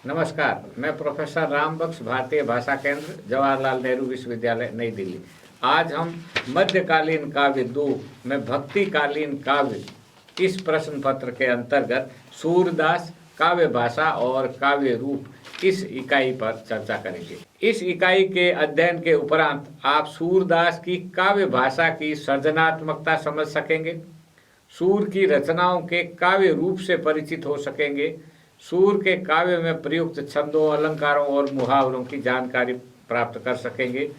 नमस्कार, मैं प्रोफेसर रामबख्श, भारतीय भाषा केंद्र, जवाहरलाल नेहरू विश्वविद्यालय, नई दिल्ली। आज हम मध्यकालीन काव्य 2 में भक्तिकालीन काव्य इस प्रश्न पत्र के अंतर्गत सूरदास, काव्य भाषा और काव्य रूप इस इकाई पर चर्चा करेंगे। इस इकाई के अध्ययन के उपरांत आप सूरदास की काव्य भाषा की सृजनात्मकता समझ सकेंगे, सूर की रचनाओं के काव्य रूप से परिचित हो सकेंगे, सूर के काव्य में प्रयुक्त छंदों, अलंकारों और मुहावरों की जानकारी प्राप्त कर सकेंगे,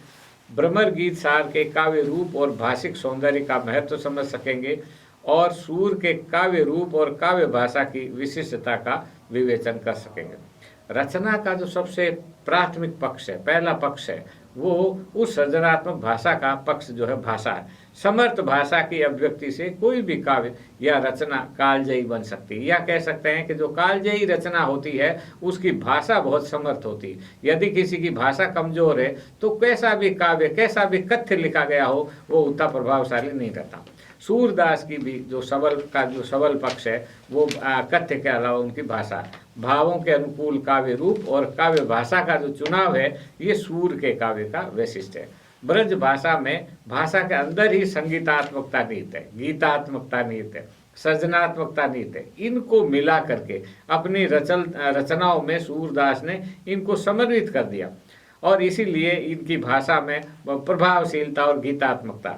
भ्रमर गीत सार के काव्य रूप और भाषिक सौंदर्य का महत्व समझ सकेंगे और सूर के काव्य रूप और काव्य भाषा की विशिष्टता का विवेचन कर सकेंगे। रचना का जो सबसे प्राथमिक पक्ष है, पहला पक्ष है, वो उस सृजनात्मक भाषा का पक्ष जो है भाषा है। समर्थ भाषा की अभिव्यक्ति से कोई भी काव्य या रचना कालजयी बन सकती है, या कह सकते हैं कि जो कालजयी रचना होती है उसकी भाषा बहुत समर्थ होती है। यदि किसी की भाषा कमजोर है तो कैसा भी काव्य, कैसा भी कथ्य लिखा गया हो, वो उतना प्रभावशाली नहीं रहता। सूरदास की भी जो सबल पक्ष है वो कथ्य के अलावा उनकी भाषा, भावों के अनुकूल काव्य रूप और काव्य भाषा का जो चुनाव है, ये सूर के काव्य का वैशिष्ट है। ब्रज भाषा में भाषा के अंदर ही संगीतात्मकता निहित है, गीतात्मकता निहित है, सृजनात्मकता निहित है। इनको मिला करके अपनी रचनाओं में सूरदास ने इनको समन्वित कर दिया और इसीलिए इनकी भाषा में प्रभावशीलता और गीतात्मकता।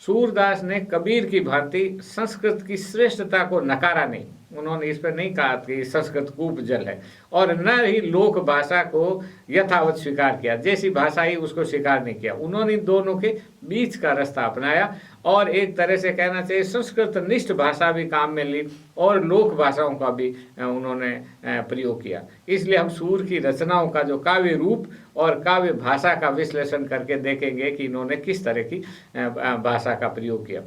सूरदास ने कबीर की भांति संस्कृत की श्रेष्ठता को नकारा नहीं। उन्होंने इस पर नहीं कहा कि संस्कृत कूप जल है, और न ही लोक भाषा को यथावत स्वीकार किया, जैसी भाषा ही उसको स्वीकार नहीं किया। उन्होंने दोनों के बीच का रास्ता अपनाया और एक तरह से कहना चाहिए संस्कृत निष्ठ भाषा भी काम में ली और लोक भाषाओं का भी उन्होंने प्रयोग किया। इसलिए हम सूर की रचनाओं का जो काव्य रूप और काव्य भाषा का विश्लेषण करके देखेंगे कि इन्होंने किस तरह की भाषा का प्रयोग किया।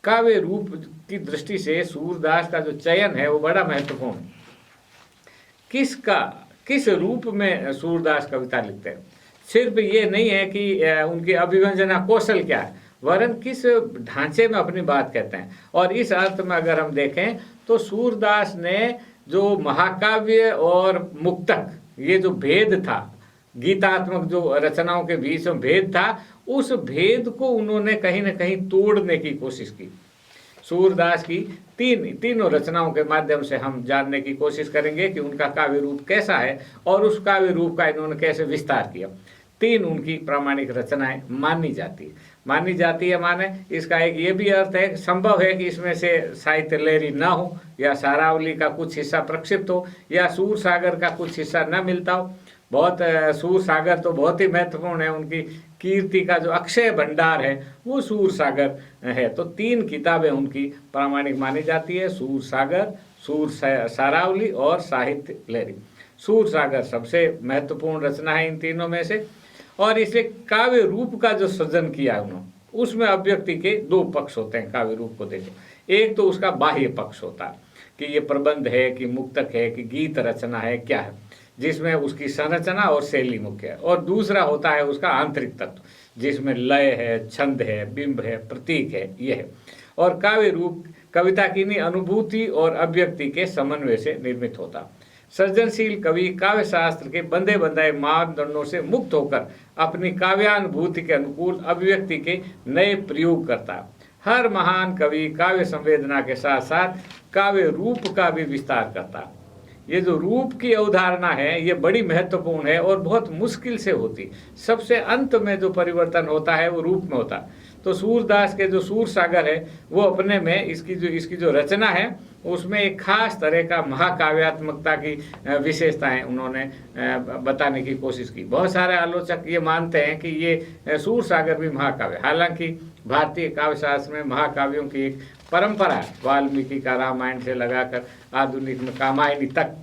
काव्य रूप की दृष्टि से सूरदास का जो चयन है वो बड़ा महत्वपूर्ण है। किस रूप में सूरदास कविता लिखते हैं, सिर्फ ये नहीं है कि उनकी अभिव्यंजना कौशल क्या है, वरन किस ढांचे में अपनी बात कहते हैं। और इस अर्थ में अगर हम देखें तो सूरदास ने जो महाकाव्य और मुक्तक, ये जो भेद था, गीतात्मक जो रचनाओं के बीच में भेद था, उस भेद को उन्होंने कहीं ना कहीं तोड़ने की कोशिश की। सूरदास की तीनों रचनाओं के माध्यम से हम जानने की कोशिश करेंगे कि उनका काव्य रूप कैसा है और उस काव्य रूप का इन्होंने कैसे विस्तार किया। 3 उनकी प्रामाणिक रचनाएं मानी जाती है माने इसका एक ये भी अर्थ है कि संभव है कि इसमें से साहित्य लहरी ना हो, या सारावली का कुछ हिस्सा प्रक्षिप्त हो, या सूर सागर का कुछ हिस्सा न मिलता हो। सूर सागर तो बहुत ही महत्वपूर्ण है, उनकी कीर्ति का जो अक्षय भंडार है वो सूर सागर है। तो 3 किताबें उनकी प्रामाणिक मानी जाती है, सूर सागर, सूर सारावली और साहित्य लहरी। सूर सागर सबसे महत्वपूर्ण रचना है इन तीनों में से, और इसलिए काव्य रूप का जो सृजन किया उन्होंने, उसमें अभिव्यक्ति के 2 पक्ष होते हैं। काव्य रूप को देखो, एक तो उसका बाह्य पक्ष होता है कि ये प्रबंध है कि मुक्तक है कि गीत रचना है, क्या है, जिसमें उसकी संरचना और शैली मुख्य है। और दूसरा होता है उसका आंतरिक तत्व, जिसमें लय है, छंद है, बिंब है, प्रतीक है, ये है। और काव्य रूप कविता की अनुभूति और अभिव्यक्ति के समन्वय से निर्मित होता। सृजनशील कवि काव्य शास्त्र के बंधे बंधाए मानदंडों से मुक्त होकर अपनी काव्यानुभूति के अनुकूल अभिव्यक्ति के नए प्रयोग करता। हर महान कवि काव्य संवेदना के साथ साथ काव्य रूप का भी विस्तार करता। ये जो रूप की अवधारणा है ये बड़ी महत्वपूर्ण है और बहुत मुश्किल से होती। सबसे अंत में जो परिवर्तन होता है वो रूप में होता। तो सूरदास के जो सूर सागर है वो अपने में इसकी जो रचना है उसमें एक खास तरह का महाकाव्यात्मकता की विशेषताएं उन्होंने बताने की कोशिश की। बहुत सारे आलोचक ये मानते हैं कि ये सूर सागर भी महाकाव्य, हालांकि भारतीय काव्य शास्त्र में महाकाव्यों की एक परंपरा है। वाल्मीकि का रामायण से लगाकर आधुनिक में कामायनी तक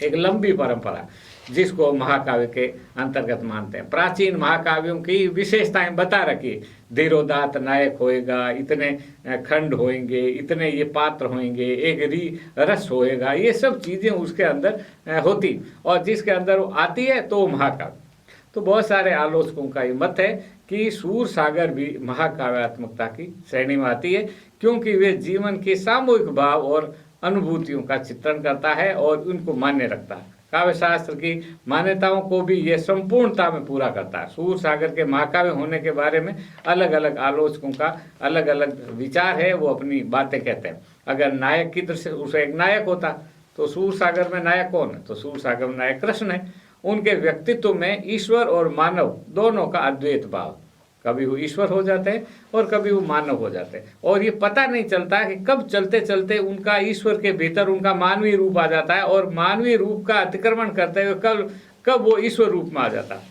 एक लंबी परंपरा, जिसको महाकाव्य के अंतर्गत मानते हैं। प्राचीन महाकाव्यों की विशेषताएं बता रखी, धीरोदात्त नायक होएगा, इतने खंड होंगे, इतने ये पात्र होंगे, एक रस होएगा, ये सब चीजें उसके अंदर होती, और जिसके अंदर वो आती है तो महाकाव्य। तो बहुत सारे आलोचकों का ये मत है कि सूर सागर भी महाकाव्यात्मकता की श्रेणी में आती है, क्योंकि वे जीवन के सामूहिक भाव और अनुभूतियों का चित्रण करता है और उनको मान्य रखता है। काव्य शास्त्र की मान्यताओं को भी ये संपूर्णता में पूरा करता है। सूर सागर के महाकाव्य होने के बारे में अलग अलग आलोचकों का अलग अलग विचार है, वो अपनी बातें कहते हैं। अगर नायक की दृष्टि से उसे एक नायक होता तो सूर सागर में नायक कौन है? तो सूर सागर में नायक कृष्ण है। उनके व्यक्तित्व में ईश्वर और मानव दोनों का अद्वैत भाव, कभी वो ईश्वर हो जाते हैं और कभी वो मानव हो जाते हैं, और ये पता नहीं चलता कि कब चलते चलते उनका ईश्वर के भीतर उनका मानवीय रूप आ जाता है, और मानवीय रूप का अतिक्रमण करते हुए कब वो ईश्वर रूप में आ जाता है।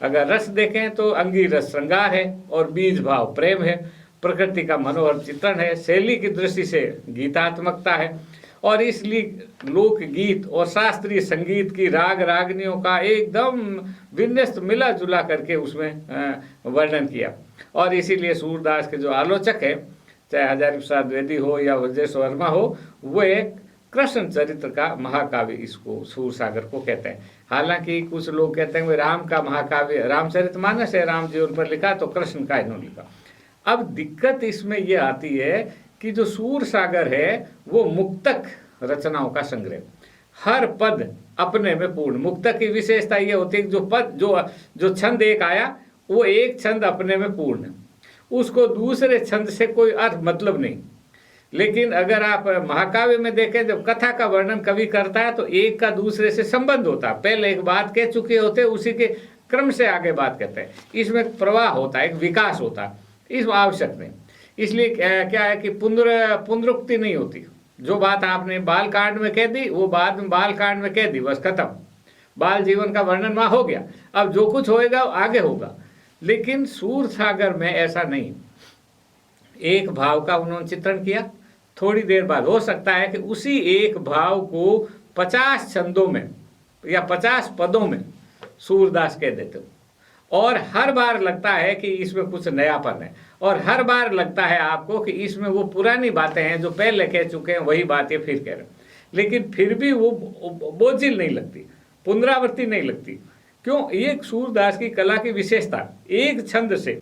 अगर रस देखें तो अंगी रस श्रृंगार है और बीज भाव प्रेम है, प्रकृति का मनोहर चित्रण है, शैली की दृष्टि से गीतात्मकता है, और इसलिए लोकगीत और शास्त्रीय संगीत की राग रागनियों का एकदम विन्यस्त मिला जुला करके उसमें वर्णन किया। और इसीलिए सूरदास के जो आलोचक है, चाहे हजारी प्रसाद द्विवेदी हो या वज्रेश वर्मा हो, वो एक कृष्ण चरित्र का महाकाव्य इसको सूर सागर को कहते हैं। हालांकि कुछ लोग कहते हैं राम का महाकाव्य रामचरितमानस है, राम जीवन पर लिखा, तो कृष्ण का इन्होंने लिखा। अब दिक्कत इसमें यह आती है कि जो सूर सागर है वो मुक्तक रचनाओं का संग्रह, हर पद अपने में पूर्ण। मुक्तक की विशेषता ये होती है कि जो पद जो छंद एक आया वो एक छंद अपने में पूर्ण है, उसको दूसरे छंद से कोई अर्थ मतलब नहीं। लेकिन अगर आप महाकाव्य में देखें, जब कथा का वर्णन कवि करता है तो एक का दूसरे से संबंध होता है, पहले एक बात कह चुके होते हैं, उसी के क्रम से आगे बात कहते हैं। इसमें एक प्रवाह होता है, एक विकास होता है, इसमें आवश्यक नहीं। इसलिए क्या है कि पुनरुक्ति नहीं होती। जो बात आपने बाल कांड में कह दी वो बाद में बाल कांड में कह दी, बस खत्म, बाल जीवन का वर्णन वहां हो गया, अब जो कुछ होएगा आगे होगा। लेकिन सूर सागर में ऐसा नहीं, एक भाव का उन्होंने चित्रण किया, थोड़ी देर बाद हो सकता है कि उसी एक भाव को 50 छंदों में या 50 पदों में सूरदास कह देते हो, और हर बार लगता है कि इसमें कुछ नयापन है, और हर बार लगता है आपको कि इसमें वो पुरानी बातें हैं जो पहले कह चुके हैं, वही बातें फिर कह रहे हैं। लेकिन फिर भी वो बोझिल नहीं लगती, पुनरावृत्ति नहीं लगती। क्यों? ये सूरदास की कला की विशेषता, एक छंद से,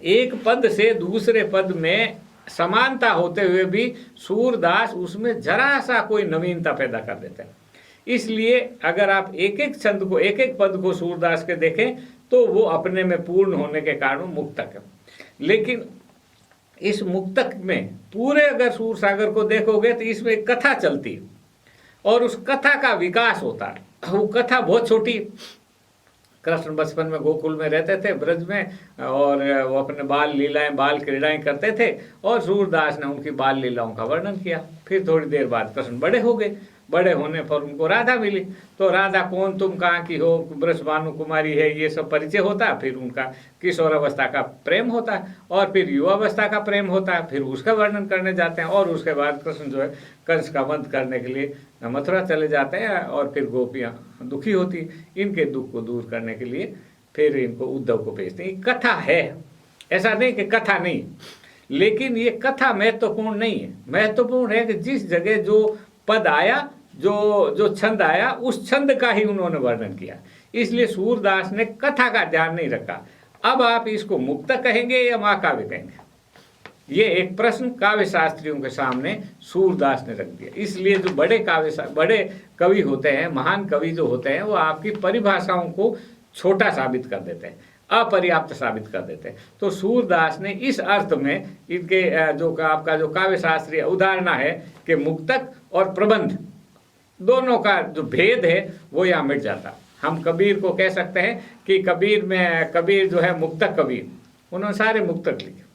एक पद से दूसरे पद में समानता होते हुए भी सूरदास उसमें जरा सा कोई नवीनता पैदा कर देते हैं। इसलिए अगर आप एक एक छंद को, एक एक पद को सूरदास के देखें तो वो अपने में पूर्ण होने के कारण मुक्तक है। लेकिन इस मुक्तक में पूरे अगर सूर सागर को देखोगे तो इसमें एक कथा चलती है, और उस कथा का विकास होता है। वो कथा बहुत छोटी, कृष्ण बचपन में गोकुल में रहते थे ब्रज में, और वो अपने बाल लीलाएं, बाल क्रीड़ाएं करते थे, और सूरदास ने उनकी बाल लीलाओं का वर्णन किया। फिर थोड़ी देर बाद कृष्ण बड़े हो गए, बड़े होने पर उनको राधा मिली, तो राधा कौन, तुम कहाँ की हो, ब्रजभानु कुमारी है, ये सब परिचय होता है। फिर उनका किशोर अवस्था का प्रेम होता है, और फिर युवावस्था का प्रेम होता है, फिर उसका वर्णन करने जाते हैं। और उसके बाद कृष्ण जो है कंस का वध करने के लिए मथुरा चले जाते हैं, और फिर गोपियाँ दुखी होती, इनके दुख को दूर करने के लिए फिर इनको उद्धव को भेजते हैं। कथा है, ऐसा नहीं कि कथा नहीं, लेकिन ये कथा महत्वपूर्ण नहीं है। महत्वपूर्ण है कि जिस जगह जो पद आया, जो छंद आया, उस छंद का ही उन्होंने वर्णन किया। इसलिए सूरदास ने कथा का ध्यान नहीं रखा। अब आप इसको मुक्तक कहेंगे या महाकाव्य कहेंगे, ये एक प्रश्न काव्य शास्त्रियों के सामने सूरदास ने रख दिया। इसलिए जो बड़े कवि होते हैं, महान कवि जो होते हैं, वो आपकी परिभाषाओं को छोटा साबित कर देते हैं, अपर्याप्त साबित कर देते हैं। तो सूरदास ने इस अर्थ में इनके जो आपका जो काव्य शास्त्रीय उदाहरण है कि मुक्तक और प्रबंध दोनों का जो भेद है वो यहाँ मिट जाता। हम कबीर को कह सकते हैं कि कबीर जो है मुक्तक कबीर, उन्होंने सारे मुक्तक लिखे।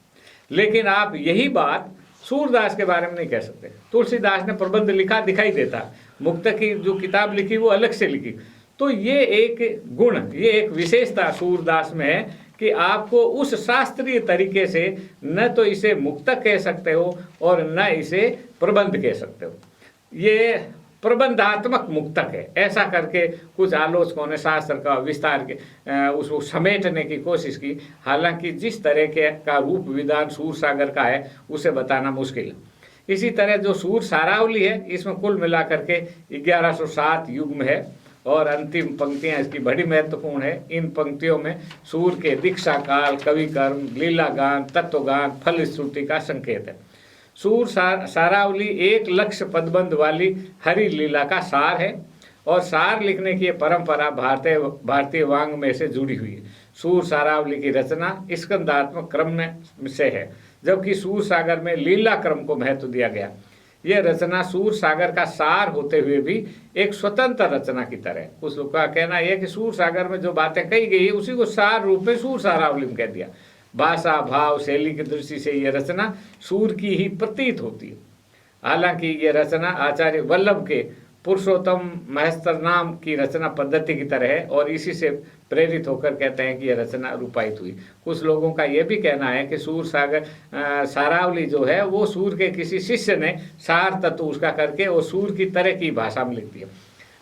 लेकिन आप यही बात सूरदास के बारे में नहीं कह सकते। तुलसीदास ने प्रबंध लिखा, दिखाई देता, मुक्तक की जो किताब लिखी वो अलग से लिखी। तो ये एक गुण, ये एक विशेषता सूरदास में है कि आपको उस शास्त्रीय तरीके से न तो इसे मुक्तक कह सकते हो और न इसे प्रबंध कह सकते हो। ये प्रबंधात्मक मुक्तक है, ऐसा करके कुछ आलोचकों ने शास्त्र का विस्तार के उसको समेटने की कोशिश की। हालांकि जिस तरह के का रूप विधान सूर सागर का है उसे बताना मुश्किल है। इसी तरह जो सूर सारावली है, इसमें कुल मिलाकर के 1107 युग्म है, और अंतिम पंक्तियां इसकी बड़ी महत्वपूर्ण है। इन पंक्तियों में सूर के दीक्षा काल, कवि कर्म, लीला गान, तत्वगान, फल श्रुति का संकेत है। सूर सारावली 1 लक्ष्य पदबंध वाली हरि लीला का सार है, और सार लिखने की ये परंपरा भारतीय वांग में से जुड़ी हुई है। सूर सारावली की रचना स्कंदात्मक क्रम में से है, जबकि सूर सागर में लीला क्रम को महत्व दिया गया। यह रचना सूर सागर का सार होते हुए भी एक स्वतंत्र रचना की तरह। कुछ लोग का कहना यह है कि सूर सागर में जो बातें कही गई है उसी को सार रूप में सूर सारावली में कह दिया। भाषा, भाव, शैली की दृष्टि से यह रचना सूर की ही प्रतीत होती है। हालांकि यह रचना आचार्य वल्लभ के पुरुषोत्तम महस्तर नाम की रचना पद्धति की तरह है और इसी से प्रेरित होकर कहते हैं कि यह रचना रूपायित हुई। कुछ लोगों का यह भी कहना है कि सूर सागर सारावली जो है वो सूर के किसी शिष्य ने सार तत्व उसका करके वो सूर की तरह की भाषा में लिख दिया।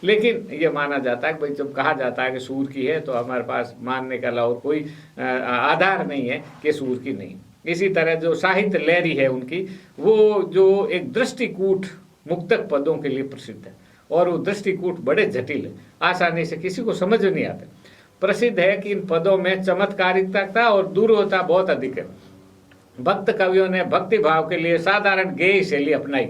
लेकिन ये माना जाता है कि भाई जब कहा जाता है कि सूर की है तो हमारे पास मानने का और कोई आधार नहीं है कि सूर की नहीं। इसी तरह जो साहित्य लहरी है उनकी, वो जो एक दृष्टिकूट मुक्तक पदों के लिए प्रसिद्ध है और वो दृष्टिकूट बड़े जटिल है, आसानी से किसी को समझ नहीं आते। प्रसिद्ध है कि इन पदों में चमत्कारिकता और दूरता बहुत अधिक है। भक्त कवियों ने भक्ति भाव के लिए साधारण गेय शैली अपनाई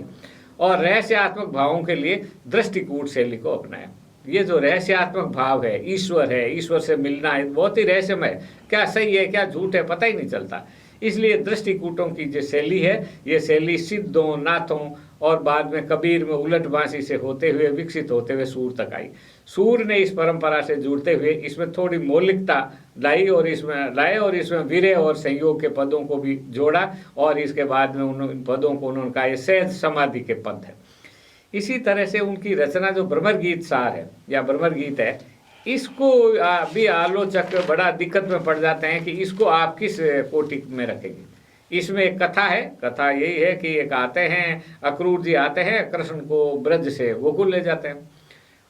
और रहस्यात्मक भावों के लिए दृष्टिकूट शैली को अपनाया। ये जो रहस्यात्मक भाव है, ईश्वर से मिलना है, बहुत ही रहस्यमय, क्या सही है क्या झूठ है पता ही नहीं चलता। इसलिए दृष्टिकूटों की जो शैली है, ये शैली सिद्धों, नाथों और बाद में कबीर में उलट बांसी से होते हुए विकसित होते हुए सूर तक आई। सूर ने इस परंपरा से जुड़ते हुए इसमें थोड़ी मौलिकता लाई और इसमें विरह और संयोग के पदों को भी जोड़ा और इसके बाद में उन पदों को उन्होंने कहा ये सहज समाधि के पद है। इसी तरह से उनकी रचना जो भ्रमर गीत सार है या भ्रमर गीत है, इसको भी आलोचक बड़ा दिक्कत में पड़ जाते हैं कि इसको आप किस कोटि में रखेंगे। इसमें एक कथा है, कथा यही है कि एक आते हैं अक्रूर जी आते हैं, कृष्ण को ब्रज से गोकुल ले जाते हैं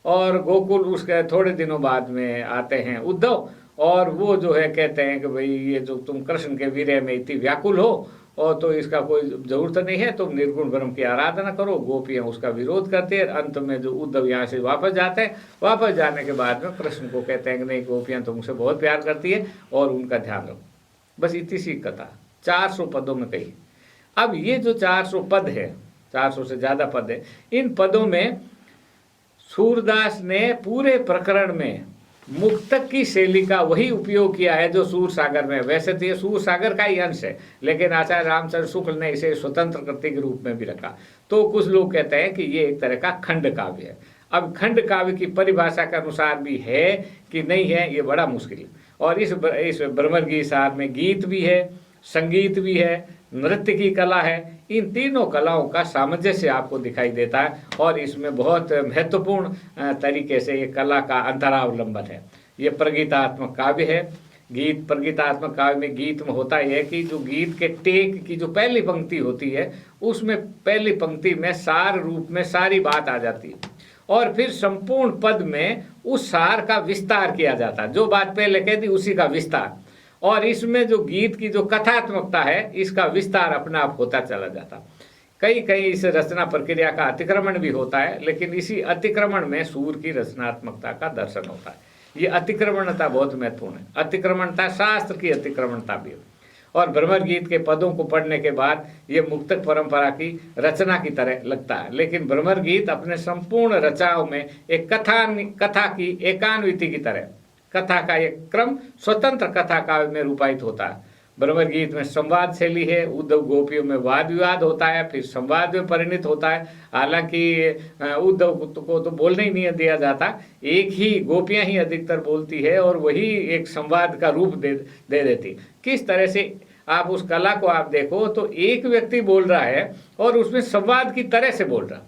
और गोकुल उसके थोड़े दिनों बाद में आते हैं उद्धव और वो जो है कहते हैं कि भाई ये जो तुम कृष्ण के विरह में इतनी व्याकुल हो और तो इसका कोई जरूरत नहीं है, तुम निर्गुण ब्रह्म की आराधना करो। गोपियाँ उसका विरोध करते हैं। अंत में जो उद्धव यहाँ से वापस जाते हैं, वापस जाने के बाद में कृष्ण को कहते हैं कि नहीं, गोपियाँ तुमसे बहुत प्यार करती है और उनका ध्यान रखो। बस इतनी सी कथा 400 पदों में कही। अब ये जो 400 पद है, 400 से ज़्यादा पद है, इन पदों में सूरदास ने पूरे प्रकरण में मुक्तक की शैली का वही उपयोग किया है जो सूर सागर में। वैसे तो ये सूर सागर का ही अंश है, लेकिन आचार्य रामचंद्र शुक्ल ने इसे स्वतंत्र कृति के रूप में भी रखा। तो कुछ लोग कहते हैं कि ये एक तरह का खंड काव्य है। अब खंड काव्य की परिभाषा के अनुसार भी है कि नहीं है, ये बड़ा मुश्किल है। और इस भ्रमर गीत सार में गीत भी है, संगीत भी है, नृत्य की कला है। इन तीनों कलाओं का सामंजस्य आपको दिखाई देता है और इसमें बहुत महत्वपूर्ण तरीके से ये कला का अंतरावलंबन है। ये प्रगीतात्मक काव्य है। गीत प्रगीतात्मक काव्य में गीत में होता है कि जो गीत के टेक की जो पहली पंक्ति होती है, उसमें पहली पंक्ति में सार रूप में सारी बात आ जाती है और फिर संपूर्ण पद में उस सार का विस्तार किया जाता है। जो बात पहले कह दी उसी का विस्तार। और इसमें जो गीत की जो कथात्मकता है, इसका विस्तार अपने आप होता चला जाता। कई इस रचना प्रक्रिया का अतिक्रमण भी होता है, लेकिन इसी अतिक्रमण में सूर की रचनात्मकता का दर्शन होता है। ये अतिक्रमणता बहुत महत्वपूर्ण है। अतिक्रमणता शास्त्र की अतिक्रमणता भी है। और भ्रमर गीत के पदों को पढ़ने के बाद ये मुक्तक परंपरा की रचना की तरह लगता है, लेकिन भ्रमर गीत अपने संपूर्ण रचनाओं में एक कथा की एकान्विति की तरह, कथा का एक क्रम स्वतंत्र कथा काव्य में रूपायित होता है। भ्रमर गीत में संवाद शैली है। उद्धव गोपियों में वाद विवाद होता है, फिर संवाद में परिणित होता है। हालांकि उद्धव को तो बोलने ही नहीं दिया जाता, एक ही गोपियां ही अधिकतर बोलती है और वही एक संवाद का रूप दे देती। किस तरह से आप उस कला को आप देखो तो एक व्यक्ति बोल रहा है और उसमें संवाद की तरह से बोल रहा,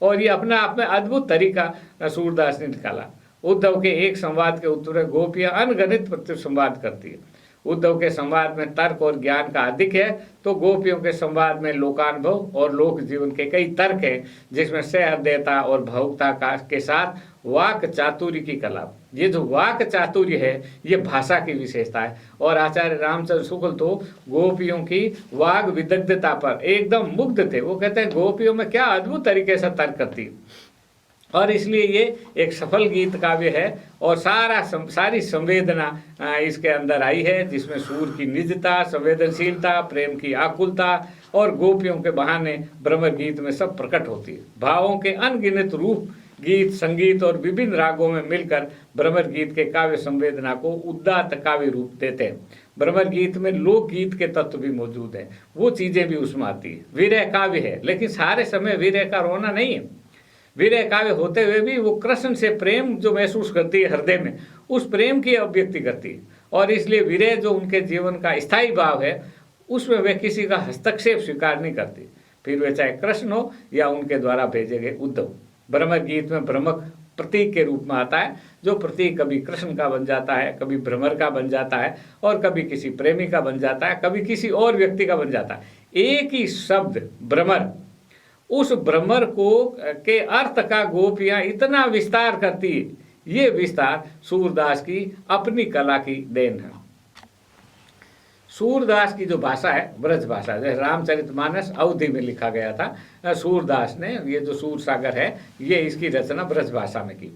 और ये अपना आप में अद्भुत तरीका सूरदास ने निकाला। उद्धव के एक संवाद के उत्तर में गोपियां अनगणित प्रति संवाद करती है। उद्धव के संवाद में तर्क और ज्ञान का अधिक है, तो गोपियों के संवाद में लोकानुभव और लोक जीवन के कई तर्क हैं, जिसमें सहृदयता और भावुकता के साथ वाक चातुर्य की कला। ये जो वाक चातुर्य है, ये भाषा की विशेषता है। और आचार्य रामचंद्र शुक्ल तो गोपियों की वाग विदग्धता पर एकदम मुग्ध थे। वो कहते हैं गोपियों में क्या अद्भुत तरीके से तर्क करती, और इसलिए ये एक सफल गीत काव्य है। और सारी संवेदना इसके अंदर आई है, जिसमें सूर की निजता, संवेदनशीलता, प्रेम की आकुलता और गोपियों के बहाने भ्रमर गीत में सब प्रकट होती है। भावों के अनगिनत रूप गीत संगीत और विभिन्न रागों में मिलकर भ्रमर गीत के काव्य संवेदना को उदात्त काव्य रूप देते हैं। भ्रमर गीत में लोकगीत के तत्व भी मौजूद हैं, वो चीजें भी उसमें आती है। विरह काव्य है, लेकिन सारे समय विरह का रोना नहीं है। विरह काव्य होते हुए भी वो कृष्ण से प्रेम जो महसूस करती है हृदय में, उस प्रेम की अभिव्यक्ति करती है। और इसलिए विरह जो उनके जीवन का स्थायी भाव है, उसमें वे किसी का हस्तक्षेप स्वीकार नहीं करती, फिर वे चाहे कृष्ण हो या उनके द्वारा भेजे गए उद्धव। भ्रमर गीत में भ्रमक प्रतीक के रूप में आता है, जो प्रतीक कभी कृष्ण का बन जाता है, कभी भ्रमर का बन जाता है, और कभी किसी प्रेमी का बन जाता है, कभी किसी और व्यक्ति का बन जाता है। एक ही शब्द भ्रमर, उस भ्रमर को के अर्थ का गोपियां इतना विस्तार करती है, ये विस्तार सूरदास की अपनी कला की देन है। सूरदास की जो भाषा है ब्रज भाषा, जैसे रामचरितमानस अवधि में लिखा गया था, सूरदास ने ये जो सूर सागर है ये इसकी रचना ब्रज भाषा में की।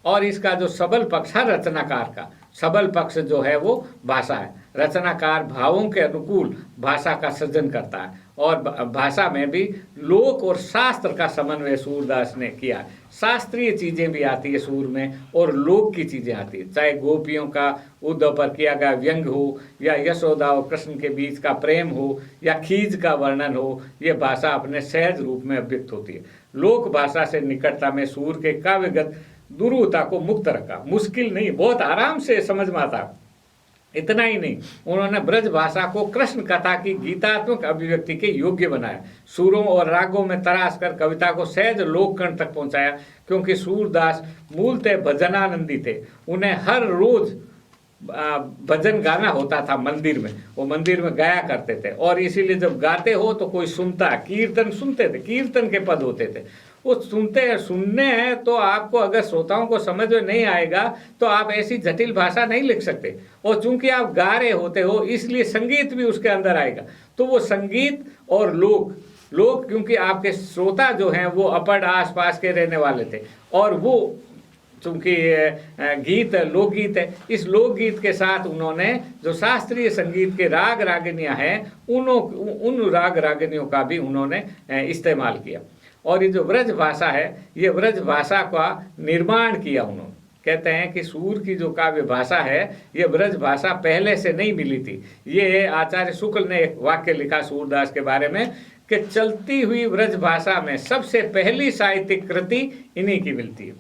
और इसका जो सबल पक्ष है रचनाकार का, सबल पक्ष जो है वो भाषा है। रचनाकार भावों के अनुकूल भाषा का सृजन करता है, और भाषा में भी लोक और शास्त्र का समन्वय सूरदास ने किया। शास्त्रीय चीजें भी आती है सूर में, और लोक की चीजें आती है, चाहे गोपियों का उद्धव पर किया गया व्यंग हो, या यशोदा और कृष्ण के बीच का प्रेम हो, या खीज का वर्णन हो, ये भाषा अपने सहज रूप में अभिव्यक्त होती है। लोक भाषा से निकटता में सूर के काव्यगत दुरूहता को मुक्त रखा, मुश्किल नहीं, बहुत आराम से समझ में आता। इतना ही नहीं, उन्होंने ब्रज भाषा को कृष्ण कथा की गीतात्मक अभिव्यक्ति के योग्य बनाया। सुरों और रागों में तराश कर कविता को सहज लोककण तक पहुंचाया, क्योंकि सूरदास मूलतः भजनानंदी थे। उन्हें हर रोज भजन गाना होता था मंदिर में, वो मंदिर में गाया करते थे। और इसीलिए जब गाते हो तो कोई सुनता, कीर्तन सुनते थे, कीर्तन के पद होते थे, वो सुनते हैं। सुनने हैं तो आपको अगर श्रोताओं को समझ में नहीं आएगा तो आप ऐसी जटिल भाषा नहीं लिख सकते। और चूंकि आप गा रहे होते हो इसलिए संगीत भी उसके अंदर आएगा। तो वो संगीत और लोक क्योंकि आपके श्रोता जो हैं वो अपड़ आसपास के रहने वाले थे, और वो चूंकि गीत लोकगीत है, इस लोकगीत के साथ उन्होंने जो शास्त्रीय संगीत के राग रागिनियां हैं उन राग रागिनियों का भी उन्होंने इस्तेमाल किया। और ये जो ब्रज भाषा है, ये ब्रज भाषा का निर्माण किया उन्होंने। कहते हैं कि सूर की जो काव्य भाषा है ये ब्रज भाषा पहले से नहीं मिली थी। ये आचार्य शुक्ल ने एक वाक्य लिखा सूरदास के बारे में कि चलती हुई ब्रज भाषा में सबसे पहली साहित्यिक कृति इन्हीं की मिलती है,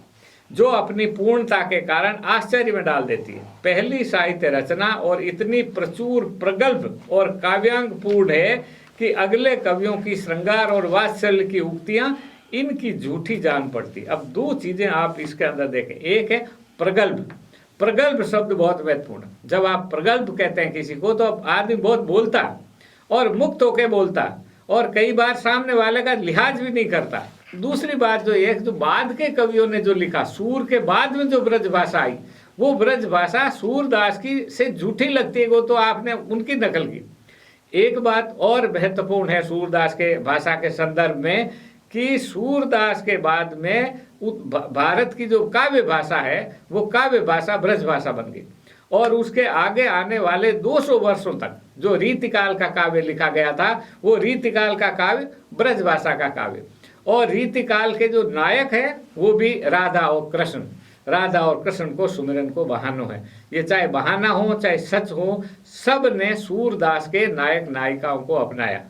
जो अपनी पूर्णता के कारण आश्चर्य में डाल देती है। पहली साहित्य रचना और इतनी प्रचुर प्रगल्भ और काव्यांग पूर्ण है कि अगले कवियों की श्रृंगार और वात्सल्य की उक्तियां इनकी झूठी जान पड़ती। अब दो चीजें आप इसके अंदर देखें, एक है प्रगल्भ। प्रगल्भ शब्द बहुत महत्वपूर्ण। जब आप प्रगल्भ कहते हैं किसी को तो आदमी बहुत बोलता और मुक्त होके बोलता, और कई बार सामने वाले का लिहाज भी नहीं करता। दूसरी बात जो बाद के कवियों ने जो लिखा, सूर के बाद में जो ब्रज भाषा आई, वो ब्रज भाषा सूरदास की से झूठी लगती है, वो तो आपने उनकी नकल की। एक बात और महत्वपूर्ण है सूरदास के भाषा के संदर्भ में कि सूरदास के बाद में भारत की जो काव्य भाषा है वो काव्य भाषा ब्रज भाषा बन गई, और उसके आगे आने वाले 200 वर्षों तक जो रीतिकाल का काव्य लिखा गया था वो रीतिकाल का काव्य ब्रज भाषा का काव्य। और रीतिकाल के जो नायक है वो भी राधा और कृष्ण को सुमिरन को बहानो है। ये चाहे बहाना हो चाहे सच हो, सब ने सूरदास के नायक नायिकाओं को अपनाया।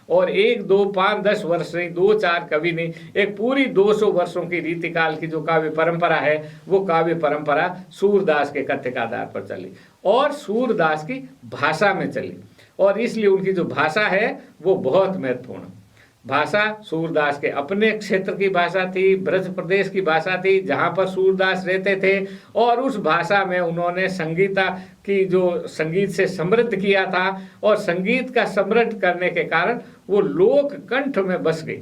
और 1, 2, 5, 10 वर्ष नहीं, 2, 4 कवि नहीं, एक पूरी 200 वर्षों की रीतिकाल की जो काव्य परंपरा है वो काव्य परंपरा सूरदास के कथ्य के आधार पर चली और सूरदास की भाषा में चली। और इसलिए उनकी जो भाषा है वो बहुत महत्वपूर्ण भाषा सूरदास के अपने क्षेत्र की भाषा थी, ब्रज प्रदेश की भाषा थी जहाँ पर सूरदास रहते थे। और उस भाषा में उन्होंने संगीता की जो संगीत से समृद्ध किया था, और संगीत का समृद्ध करने के कारण वो लोक कंठ में बस गई।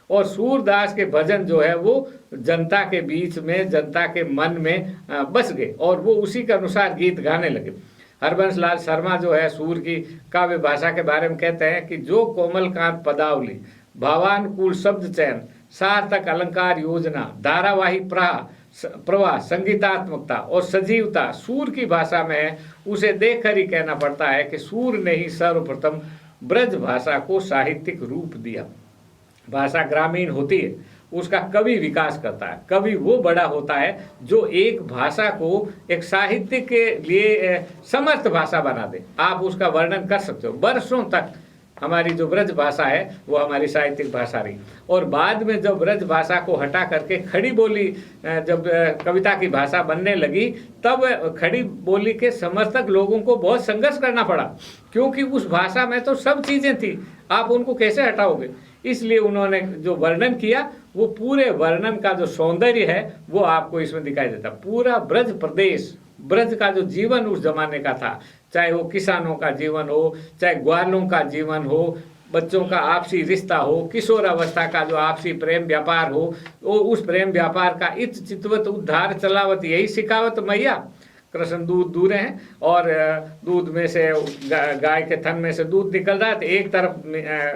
और सूरदास के भजन जो है वो जनता के बीच में, जनता के मन में बस गए, और वो उसी के अनुसार गीत गाने लगे। हरबंस लाल शर्मा जो है सूर की काव्य भाषा के बारे में कहते हैं कि जो कोमलकांत पदावली, भावानुकूल शब्द चयन, सार्थक अलंकार योजना, धारावाही प्रवाह, संगीतात्मकता और सजीवता सूर की भाषा में है, उसे देखकर ही कहना पड़ता है कि सूर ने ही सर्वप्रथम ब्रज भाषा को साहित्यिक रूप दिया। भाषा ग्रामीण होती है उसका कवि विकास करता है। कवि वो बड़ा होता है जो एक भाषा को एक साहित्य के लिए समर्थ भाषा बना दे। आप उसका वर्णन कर सकते हो। वर्षों तक हमारी जो ब्रज भाषा है वो हमारी साहित्यिक भाषा रही, और बाद में जब ब्रज भाषा को हटा करके खड़ी बोली जब कविता की भाषा बनने लगी, तब खड़ी बोली के समर्थक लोगों को बहुत संघर्ष करना पड़ा, क्योंकि उस भाषा में तो सब चीज़ें थी, आप उनको कैसे हटाओगे। इसलिए उन्होंने जो वर्णन किया, वो पूरे वर्णन का जो सौंदर्य है वो आपको इसमें दिखाई देता। पूरा ब्रज प्रदेश, ब्रज का जो जीवन उस जमाने का था, चाहे वो किसानों का जीवन हो, चाहे ग्वालों का जीवन हो, बच्चों का आपसी रिश्ता हो, किशोर अवस्था का जो आपसी प्रेम व्यापार हो, वो उस प्रेम व्यापार का इत चितवत उद्धार चलावत यही सिखावत मैया। कृष्ण दूध दूरे हैं और दूध में से गाय के थन में से दूध निकल रहा है, तो एक तरफ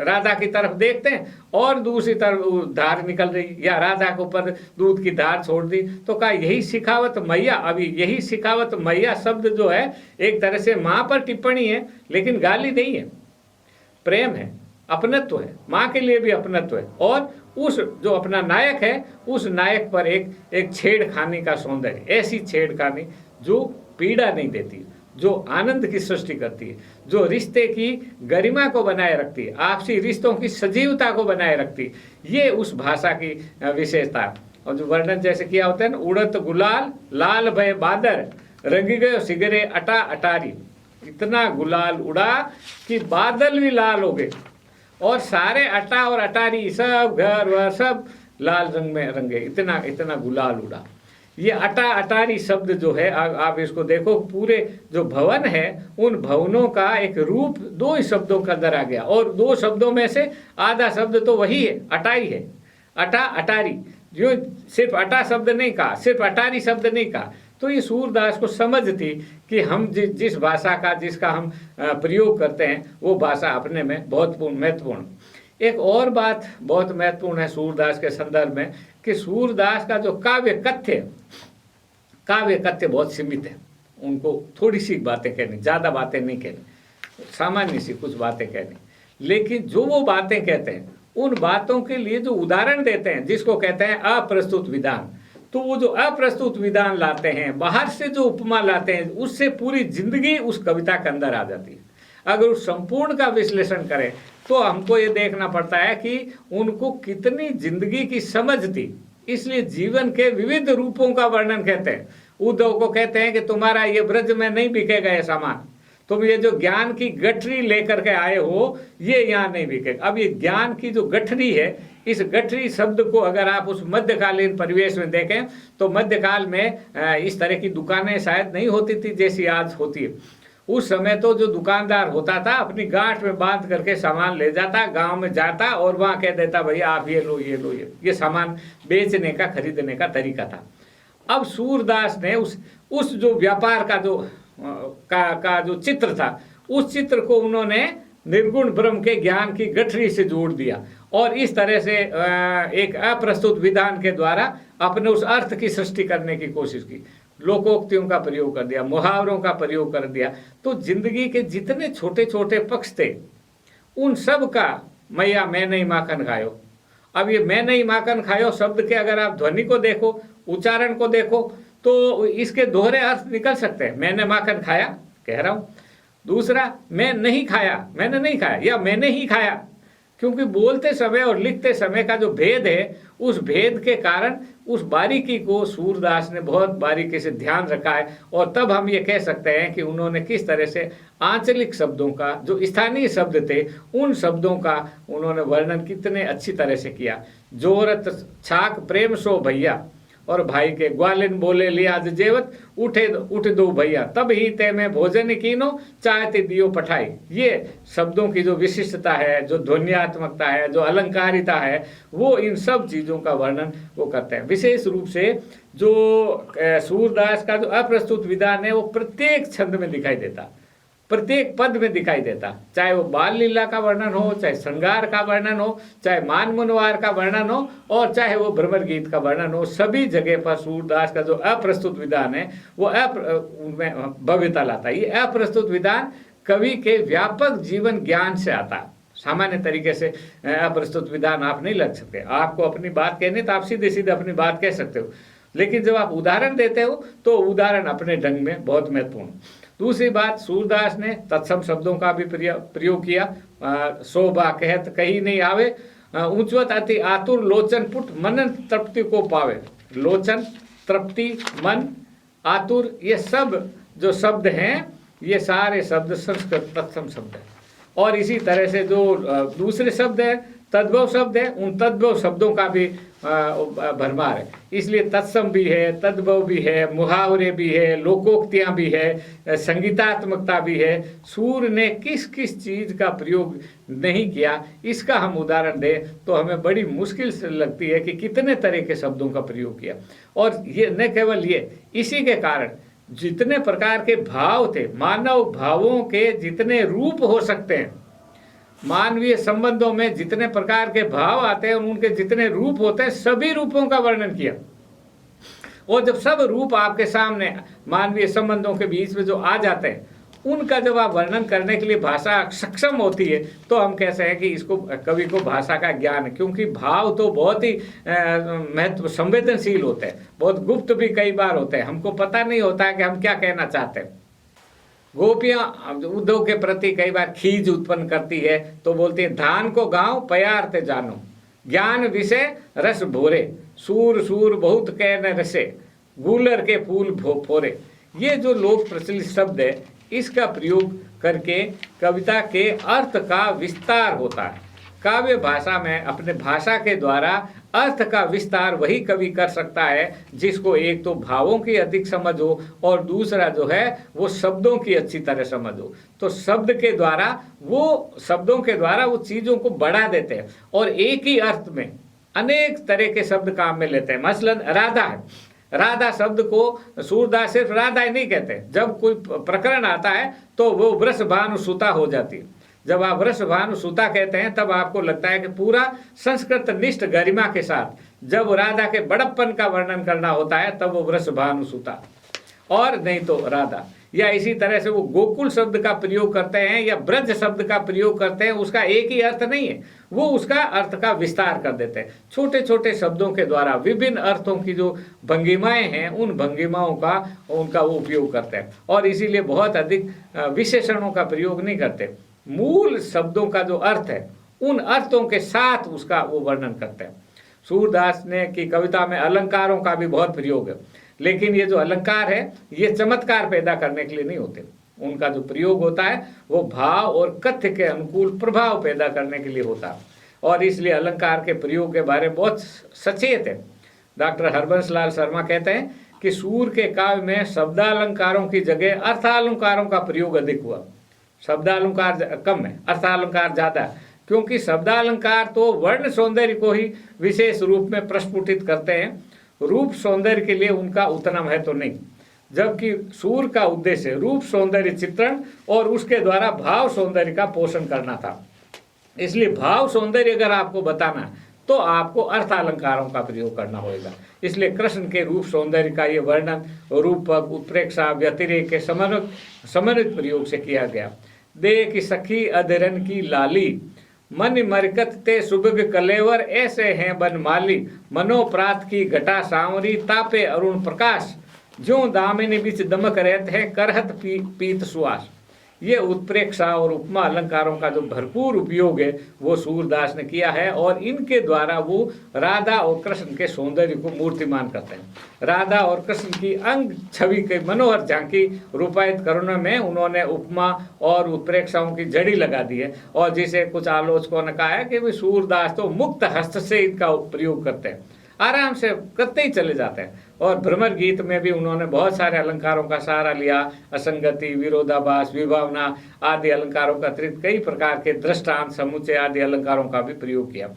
राधा की तरफ देखते हैं और दूसरी तरफ धार निकल रही, या राधा के ऊपर दूध की धार छोड़ दी, तो कहा यही सिखावत मैया। अभी यही सिखावत मैया शब्द जो है एक तरह से माँ पर टिप्पणी है, लेकिन गाली नहीं है, प्रेम है, अपनत्व है, माँ के लिए भी अपनत्व है। और उस जो अपना नायक है, उस नायक पर एक छेड़खानी का सौंदर्य, ऐसी छेड़खानी जो पीड़ा नहीं देती, जो आनंद की सृष्टि करती है, जो रिश्ते की गरिमा को बनाए रखती है, आपसी रिश्तों की सजीवता को बनाए रखती है। ये उस भाषा की विशेषता। और जो वर्णन जैसे किया होता है ना, उड़त गुलाल लाल भय बादर, रंगी गयो सिगरे अटा अटारी। इतना गुलाल उड़ा कि बादल भी लाल हो गए, और सारे अटा और अटारी सब घर वर सब लाल रंग में रंगे, इतना इतना गुलाल उड़ा। ये अटा अटारी शब्द जो है, आप इसको देखो, पूरे जो भवन है उन भवनों का एक रूप दो ही शब्दों के अंदर आ गया, और दो शब्दों में से आधा शब्द तो वही है, अटाई है, अटा अटारी। जो सिर्फ अटा शब्द नहीं कहा, सिर्फ अटारी शब्द नहीं कहा। तो ये सूरदास को समझ थी कि हम जिस भाषा का जिसका हम प्रयोग करते हैं वो भाषा अपने में बहुत महत्वपूर्ण। एक और बात बहुत महत्वपूर्ण है सूरदास के संदर्भ में, कि सूरदास का जो काव्य कथ्य बहुत सीमित है। उनको थोड़ी सी बातें कहनी, ज़्यादा बातें नहीं कहनी, सामान्य सी कुछ बातें कहनी, लेकिन जो वो बातें कहते हैं उन बातों के लिए जो उदाहरण देते हैं, जिसको कहते हैं अप्रस्तुत विधान, तो वो जो अप्रस्तुत विधान लाते हैं, बाहर से जो उपमा लाते हैं, उससे पूरी जिंदगी उस कविता के अंदर आ जाती है। अगर उस संपूर्ण का विश्लेषण करें तो हमको ये देखना पड़ता है कि उनको कितनी जिंदगी की समझ थी। इसलिए जीवन के विविध रूपों का वर्णन कहते हैं। उद्धव को कहते हैं कि तुम्हारा ये ब्रज में नहीं बिकेगा ये सामान, तुम ये जो ज्ञान की गठरी लेकर के आए हो ये यहाँ नहीं बिकेगा। अब ये ज्ञान की जो गठरी है, इस गठरी शब्द को अगर आप उस मध्यकालीन परिवेश में देखें तो मध्यकाल में इस तरह की दुकानें शायद नहीं होती थी जैसी आज होती है। उस समय तो जो दुकानदार होता था अपनी गांठ में बांध करके सामान ले जाता, गांव में जाता और वहां कह देता भैया आप ये लो ये लो, ये सामान बेचने का खरीदने का तरीका था। अब सूरदास ने उस जो व्यापार का जो जो चित्र था, उस चित्र को उन्होंने निर्गुण ब्रह्म के ज्ञान की गठरी से जोड़ दिया, और इस तरह से एक अप्रस्तुत विधान के द्वारा अपने उस अर्थ की सृष्टि करने की कोशिश की। लोकोक्तियों का प्रयोग कर दिया, मुहावरों का प्रयोग कर दिया। तो जिंदगी के जितने छोटे छोटे पक्ष थे उन सब का मैया मैं नहीं माखन खायो। अब ये मैं नहीं माखन खायो शब्द के अगर आप ध्वनि को देखो, उच्चारण को देखो, तो इसके दोहरे अर्थ निकल सकते हैं। मैंने माखन खाया कह रहा हूँ, दूसरा मैं नहीं खाया, मैंने नहीं खाया, या मैंने ही खाया। क्योंकि बोलते समय और लिखते समय का जो भेद है, उस भेद के कारण उस बारीकी को सूरदास ने बहुत बारीकी से ध्यान रखा है। और तब हम ये कह सकते हैं कि उन्होंने किस तरह से आंचलिक शब्दों का, जो स्थानीय शब्द थे, उन शब्दों का उन्होंने वर्णन कितने अच्छी तरह से किया। जोरत छाक प्रेम सो भैया, और भाई के ग्वालिन बोले लिया जेवत, उठ दो भैया, तब ही ते में भोजन कीनो, चाहते दियो पठाई। ये शब्दों की जो विशिष्टता है, जो ध्वन्यात्मकता है, जो अलंकारिता है, वो इन सब चीज़ों का वर्णन वो करते हैं। विशेष रूप से जो सूरदास का जो अप्रस्तुत विधान है वो प्रत्येक छंद में दिखाई देता, प्रत्येक पद में दिखाई देता। चाहे वो बाल लीला का वर्णन हो, चाहे श्रृंगार का वर्णन हो, चाहे मान मनवार का वर्णन हो, और चाहे वो भ्रमर गीत का वर्णन हो, सभी जगह पर सूरदास का जो अप्रस्तुत विधान है वो भव्यता लाता है। ये अप्रस्तुत विधान कवि के व्यापक जीवन ज्ञान से आता, सामान्य तरीके से अप्रस्तुत विधान आप नहीं लग सकते। आपको अपनी बात कहनी तो आप सीधे सीधे अपनी बात कह सकते हो, लेकिन जब आप उदाहरण देते हो तो उदाहरण अपने ढंग में बहुत महत्वपूर्ण। दूसरी बात, सूरदास ने तत्सम शब्दों का भी प्रयोग किया। शोभा कहत कहीं नहीं आवे, ऊंचवत अति आतुर लोचन पुट मन तृप्ति को पावे। लोचन, तृप्ति, मन, आतुर, ये सब जो शब्द हैं ये सारे शब्द संस्कृत तत्सम शब्द हैं। और इसी तरह से जो दूसरे शब्द हैं तद्भव शब्द है, उन तद्भव शब्दों का भी भरमार है। इसलिए तत्सम भी है, तद्भव भी है, मुहावरे भी है, लोकोक्तियाँ भी है, संगीतात्मकता भी है। सूर ने किस किस चीज़ का प्रयोग नहीं किया, इसका हम उदाहरण दें तो हमें बड़ी मुश्किल से लगती है कि कितने तरह के शब्दों का प्रयोग किया। और ये न केवल ये, इसी के कारण जितने प्रकार के भाव थे, मानव भावों के जितने रूप हो सकते हैं, मानवीय संबंधों में जितने प्रकार के भाव आते हैं, उनके जितने रूप होते हैं, सभी रूपों का वर्णन किया। और जब सब रूप आपके सामने मानवीय संबंधों के बीच में जो आ जाते हैं, उनका जब आप वर्णन करने के लिए भाषा सक्षम होती है, तो हम कहते हैं कि इसको कवि को भाषा का ज्ञान है। क्योंकि भाव तो बहुत ही महत्व संवेदनशील होते हैं, बहुत गुप्त भी कई बार होते हैं, हमको पता नहीं होता है कि हम क्या कहना चाहते हैं। गोपियाँ उद्धव के प्रति कई बार खीज उत्पन्न करती है, तो बोलती है धान को गाँव प्यार ते जानो, ज्ञान विषय रस भोरे, सूर सूर बहुत कहने रसे, गूलर के फूल फोरे। ये जो लोक प्रचलित शब्द है, इसका प्रयोग करके कविता के अर्थ का विस्तार होता है। काव्य भाषा में अपने भाषा के द्वारा अर्थ का विस्तार वही कवि कर सकता है जिसको एक तो भावों की अधिक समझ हो और दूसरा जो है वो शब्दों की अच्छी तरह समझ हो। तो शब्द के द्वारा वो शब्दों के द्वारा वो चीज़ों को बढ़ा देते हैं और एक ही अर्थ में अनेक तरह के शब्द काम में लेते हैं। मसलन राधा है, राधा शब्द को सूरदास सिर्फ राधा ही नहीं कहते। जब कोई प्रकरण आता है तो वो वृषभानु सुता हो जाती है। जब आप वृषभानु सुता कहते हैं तब आपको लगता है कि पूरा संस्कृत निष्ठ गरिमा के साथ जब राधा के बड़प्पन का वर्णन करना होता है तब वो वृषभानु सुता, और नहीं तो राधा। या इसी तरह से वो गोकुल शब्द का प्रयोग करते हैं या ब्रज शब्द का प्रयोग करते हैं, उसका एक ही अर्थ नहीं है, वो उसका अर्थ का विस्तार कर देते हैं। छोटे छोटे शब्दों के द्वारा विभिन्न अर्थों की जो भंगिमाएं हैं, उन भंगिमाओं का उनका वो उपयोग करते हैं और इसीलिए बहुत अधिक विशेषणों का प्रयोग नहीं करते। मूल शब्दों का जो अर्थ है, उन अर्थों के साथ उसका वो वर्णन करते हैं। सूरदास ने की कविता में अलंकारों का भी बहुत प्रयोग है, लेकिन ये जो अलंकार है ये चमत्कार पैदा करने के लिए नहीं होते। उनका जो प्रयोग होता है वो भाव और कथ्य के अनुकूल प्रभाव पैदा करने के लिए होता है और इसलिए अलंकार के प्रयोग के बारे में बहुत सचेत है। डॉक्टर हरबंस लाल शर्मा कहते हैं कि सूर के काव्य में शब्दालंकारों की जगह अर्थालंकारों का प्रयोग अधिक हुआ। शब्दालंकार कम है, अर्थालंकार ज़्यादा है, क्योंकि शब्दालंकार तो वर्ण सौंदर्य को ही विशेष रूप में प्रस्फुटित करते हैं, रूप सौंदर्य के लिए उनका उतना महत्व तो नहीं। जबकि सूर का उद्देश्य रूप सौंदर्य चित्रण और उसके द्वारा भाव सौंदर्य का पोषण करना था। इसलिए भाव सौंदर्य अगर आपको बताना तो आपको अर्थालंकारों का प्रयोग करना होगा। इसलिए कृष्ण के रूप सौंदर्य का ये वर्णन रूपक, उत्प्रेक्षा, व्यतिरेक के समन्वित प्रयोग से किया गया। देख सखी अधरन की लाली, मन मरकत ते सुबग कलेवर, ऐसे हैं बनमाली, मनोप्रात की घटा सांवरी, तापे अरुण प्रकाश, ज्यों दामिनी बीच दमक रहते हैं, करहत पीत सुआस। ये उत्प्रेक्षा और उपमा अलंकारों का जो भरपूर उपयोग है वो सूरदास ने किया है और इनके द्वारा वो राधा और कृष्ण के सौंदर्य को मूर्तिमान करते हैं। राधा और कृष्ण की अंग छवि के मनोहर झांकी रूपायित करने में उन्होंने उपमा और उत्प्रेक्षाओं की जड़ी लगा दी है और जिसे कुछ आलोचकों ने कहा है कि सूरदास तो मुक्त हस्त से इनका प्रयोग करते हैं, आराम से करते ही चले जाते हैं। और भ्रमर गीत में भी उन्होंने बहुत सारे अलंकारों का सहारा लिया। असंगति, विरोधाभास, विभावना आदि अलंकारों का अतिरिक्त कई प्रकार के दृष्टांत, समुच्चय आदि अलंकारों का भी प्रयोग किया।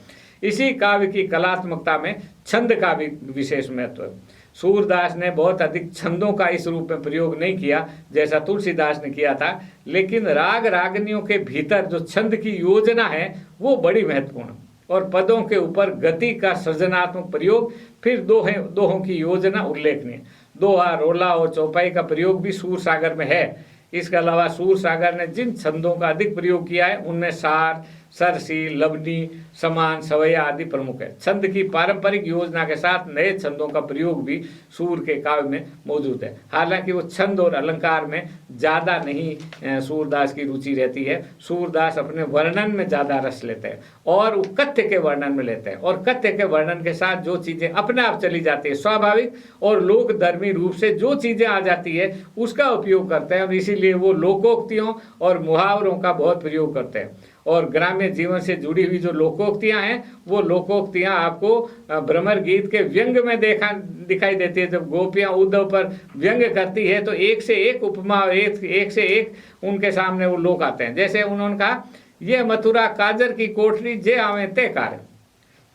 इसी काव्य की कलात्मकता में छंद का भी विशेष महत्व है। सूरदास ने बहुत अधिक छंदों का इस रूप में प्रयोग नहीं किया जैसा तुलसीदास ने किया था, लेकिन राग रागनियों के भीतर जो छंद की योजना है वो बड़ी महत्वपूर्ण और पदों के ऊपर गति का सृजनात्मक प्रयोग, फिर दोहों की योजना उल्लेखनीय। दोहा, रोला और चौपाई का प्रयोग भी सूर सागर में है। इसके अलावा सूर सागर ने जिन छंदों का अधिक प्रयोग किया है उनमें सार, सरसी, लवनी, समान, सवैया आदि प्रमुख है। छंद की पारंपरिक योजना के साथ नए छंदों का प्रयोग भी सूर के काव्य में मौजूद है। हालांकि वो छंद और अलंकार में ज़्यादा नहीं सूरदास की रुचि रहती है। सूरदास अपने वर्णन में ज़्यादा रस लेते हैं और कथ्य के वर्णन में लेते हैं, और कथ्य के वर्णन के साथ जो चीज़ें अपने आप चली जाती है, स्वाभाविक और लोकधर्मी रूप से जो चीज़ें आ जाती है उसका उपयोग करते हैं, और इसीलिए वो लोकोक्तियों और मुहावरों का बहुत प्रयोग करते हैं। और ग्राम्य जीवन से जुड़ी हुई जो लोकोक्तियां हैं, वो लोकोक्तियां आपको भ्रमर गीत के व्यंग में दिखाई देती है। जब गोपियां उद्धव पर व्यंग करती है तो एक से एक उपमा, एक से एक उनके सामने वो लोक आते हैं। जैसे उन्होंने कहा, ये मथुरा काजर की कोठरी जे आवे ते कारे,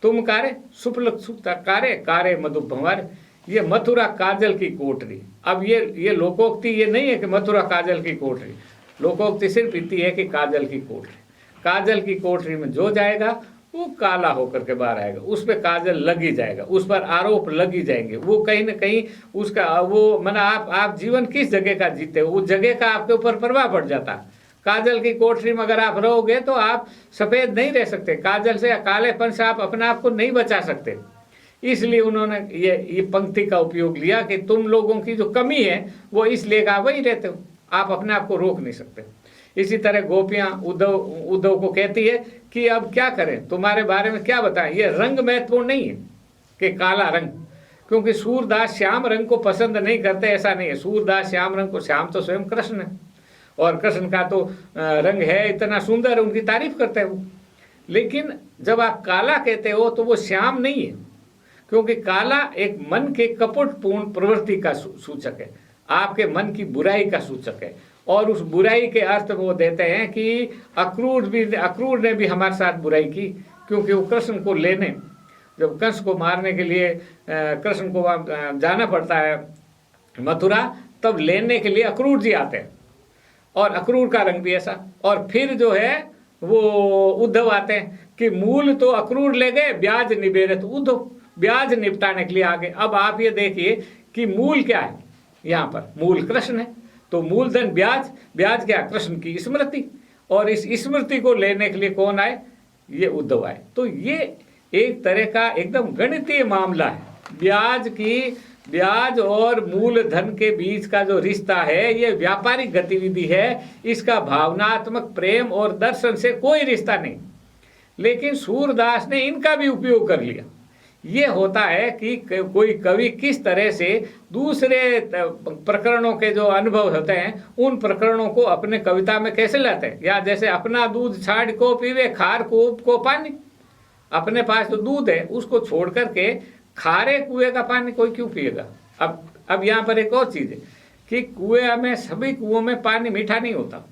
तुम कारे सुपल कारे कारे मधु भंवारे। ये मथुरा काजल की कोठरी। अब ये लोकोक्ति ये नहीं है कि मथुरा काजल की कोठरी, लोकोक्ति सिर्फ इतनी है कि काजल की कोठरी। काजल की कोठरी में जो जाएगा वो काला होकर के बाहर आएगा, उस पर काजल लगी जाएगा, उस पर आरोप लगी जाएंगे। वो कहीं ना कहीं उसका वो माना आप जीवन किस जगह का जीते हो, उस जगह का आपके ऊपर प्रभाव पड़ जाता है। काजल की कोठरी में अगर आप रहोगे तो आप सफ़ेद नहीं रह सकते, काजल से या कालेपन से आप अपने आप को नहीं बचा सकते। इसलिए उन्होंने ये पंक्ति का उपयोग लिया कि तुम लोगों की जो कमी है वो इसलिए आप वही रहते हो, आप अपने आप को रोक नहीं सकते। इसी तरह गोपियां उद्धव को कहती है कि अब क्या करें, तुम्हारे बारे में क्या बताएं। ये रंग महत्वपूर्ण नहीं है कि काला रंग, क्योंकि सूरदास श्याम रंग को पसंद नहीं करते, ऐसा नहीं है। सूरदास श्याम रंग को, श्याम तो स्वयं कृष्ण है और कृष्ण का तो रंग है इतना सुंदर, उनकी तारीफ करते हैं वो। लेकिन जब आप काला कहते हो तो वो श्याम नहीं है, क्योंकि काला एक मन के कपटपूर्ण प्रवृत्ति का सूचक है, आपके मन की बुराई का सूचक है। और उस बुराई के अर्थ वो देते हैं कि अक्रूर ने भी हमारे साथ बुराई की, क्योंकि वो कृष्ण को लेने, जब कृष्ण को मारने के लिए कृष्ण को जाना पड़ता है मथुरा, तब लेने के लिए अक्रूर जी आते हैं, और अक्रूर का रंग भी ऐसा। और फिर जो है वो उद्धव आते हैं कि मूल तो अक्रूर ले गए, ब्याज निबेरे तो उद्धव, ब्याज निपटाने के लिए आ गए। अब आप ये देखिए कि मूल क्या है, यहाँ पर मूल कृष्ण है, तो मूलधन ब्याज, ब्याज क्या, कृष्ण की स्मृति, और इस स्मृति को लेने के लिए कौन आए, ये उद्धव आए। तो ये एक तरह का एकदम गणितीय मामला है। ब्याज और मूलधन के बीच का जो रिश्ता है ये व्यापारिक गतिविधि है, इसका भावनात्मक प्रेम और दर्शन से कोई रिश्ता नहीं। लेकिन सूरदास ने इनका भी उपयोग कर लिया। ये होता है कि कोई कवि किस तरह से दूसरे प्रकरणों के जो अनुभव होते हैं उन प्रकरणों को अपने कविता में कैसे लाते हैं। या जैसे अपना दूध छाड़ को पीवे, खार को पानी। अपने पास जो दूध है उसको छोड़ करके खारे कुएं का पानी कोई क्यों पिएगा। अब यहाँ पर एक और चीज़ है कि कुएं में, सभी कुओं में पानी मीठा नहीं होता,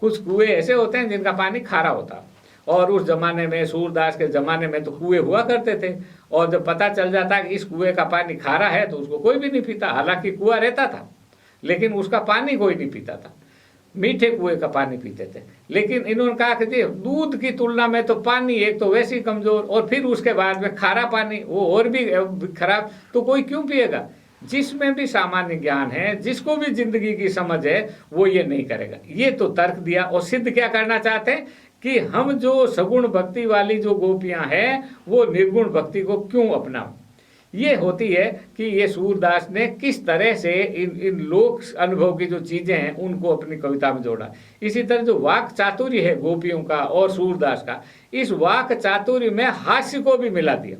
कुछ कुएं ऐसे होते हैं जिनका पानी खारा होता। और उस जमाने में, सूरदास के जमाने में तो कुएं हुआ करते थे, और जब पता चल जाता कि इस कुएं का पानी खारा है तो उसको कोई भी नहीं पीता। हालांकि कुआं रहता था लेकिन उसका पानी कोई नहीं पीता था, मीठे कुएं का पानी पीते थे। लेकिन इन्होंने कहा कि दूध की तुलना में तो पानी एक तो वैसे ही कमजोर, और फिर उसके बाद में खारा पानी वो और भी खराब, तो कोई क्यों पिएगा। जिसमें भी सामान्य ज्ञान है, जिसको भी जिंदगी की समझ है, वो ये नहीं करेगा। ये तो तर्क दिया, और सिद्ध क्या करना चाहते हैं कि हम जो सगुण भक्ति वाली जो गोपियां हैं वो निर्गुण भक्ति को क्यों अपनाओ। ये होती है कि ये सूरदास ने किस तरह से इन लोक अनुभव की जो चीज़ें हैं उनको अपनी कविता में जोड़ा। इसी तरह जो वाक चातुर्य है गोपियों का और सूरदास का, इस वाक चातुर्य में हास्य को भी मिला दिया।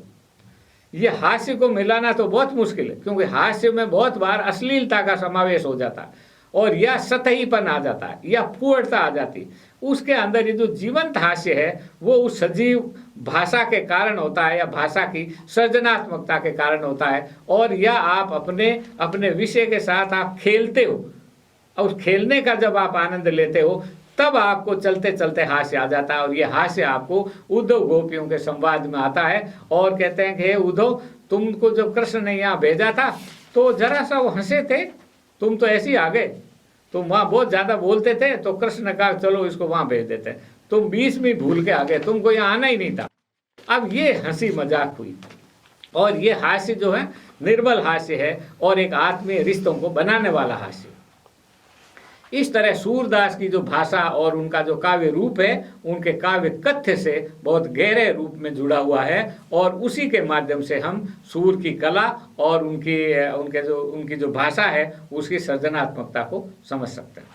ये हास्य को मिलाना तो बहुत मुश्किल है, क्योंकि हास्य में बहुत बार अश्लीलता का समावेश हो जाता है, और या सतहीपन आ जाता है, या फूहड़ता आ जाती। उसके अंदर ये जो जीवंत हास्य है वो उस सजीव भाषा के कारण होता है, या भाषा की सृजनात्मकता के कारण होता है, और या आप अपने विषय के साथ आप खेलते हो, और खेलने का जब आप आनंद लेते हो तब आपको चलते चलते हास्य आ जाता है। और ये हास्य आपको उद्धव गोपियों के संवाद में आता है, और कहते हैं कि हे उद्धव, तुमको जब कृष्ण ने यहाँ भेजा था तो जरा सा वो हंसे थे, तुम तो ऐसे ही आ गए, तुम वहाँ बहुत ज़्यादा बोलते थे, तो कृष्ण ने कहा चलो इसको वहाँ भेज देते, तुम बीच में भूल के आ गए, तुमको यहाँ आना ही नहीं था। अब ये हंसी मजाक हुई, और ये हास्य जो है निर्बल हास्य है, और एक आत्मीय रिश्तों को बनाने वाला हास्य। इस तरह सूरदास की जो भाषा और उनका जो काव्य रूप है, उनके काव्य कथ्य से बहुत गहरे रूप में जुड़ा हुआ है, और उसी के माध्यम से हम सूर की कला और उनकी जो भाषा है उसकी सृजनात्मकता को समझ सकते हैं।